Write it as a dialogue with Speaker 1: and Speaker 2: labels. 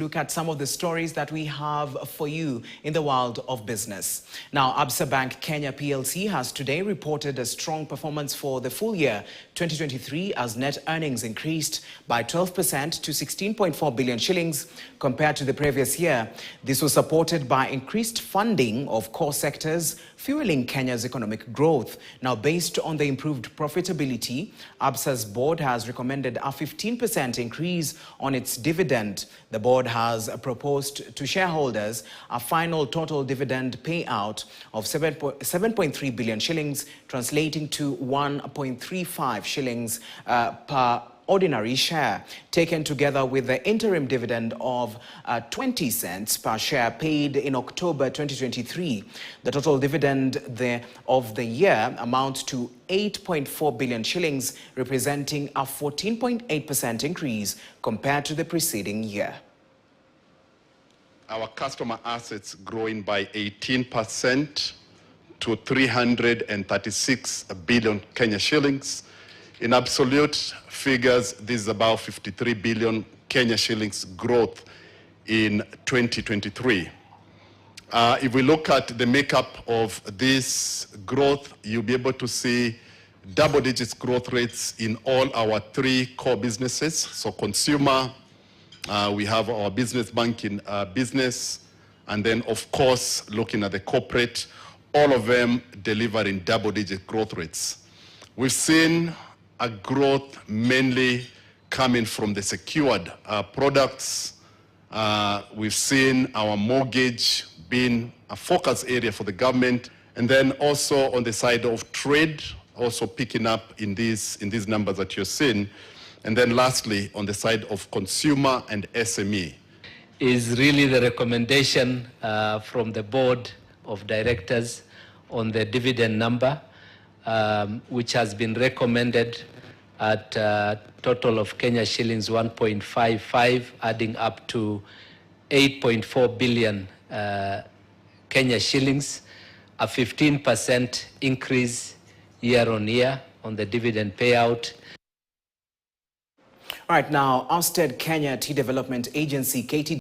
Speaker 1: Look at some of the stories that we have for you in the world of business. Now, ABSA Bank Kenya PLC has today reported a strong performance for the full year 2023 as net earnings increased by 12% to 16.4 billion shillings compared to the previous year. This was supported by increased funding of core sectors, fueling Kenya's economic growth. Now, based on the improved profitability, ABSA's board has recommended a 15% increase on its dividend. The board has proposed to shareholders a final total dividend payout of 7.3 billion shillings, translating to 1.35 shillings per ordinary share. Taken together with the interim dividend of 20 cents per share paid in October 2023, the total dividend of the year amounts to 8.4 billion shillings, representing a 14.8% increase compared to the preceding year.
Speaker 2: Our customer assets growing by 18% to 336 billion Kenya shillings. In absolute figures, this is about 53 billion Kenya shillings growth in 2023. If we look at the makeup of this growth, you'll be able to see double-digit growth rates in all our three core businesses. So consumer, we have our business banking business, and then of course looking at the corporate, all of them delivering double-digit growth rates. We've seen a growth mainly coming from the secured products. We've seen our mortgage being a focus area for the government, and then also on the side of trade, also picking up in these numbers that you're seeing. And then lastly, on the side of consumer and SME.
Speaker 3: Is really the recommendation from the board of directors on the dividend number, which has been recommended at a total of Kenya shillings 1.55, adding up to 8.4 billion Kenya shillings, a 15% increase year on year on the dividend payout.
Speaker 1: Right now, Ousted Kenya Tea Development Agency, KT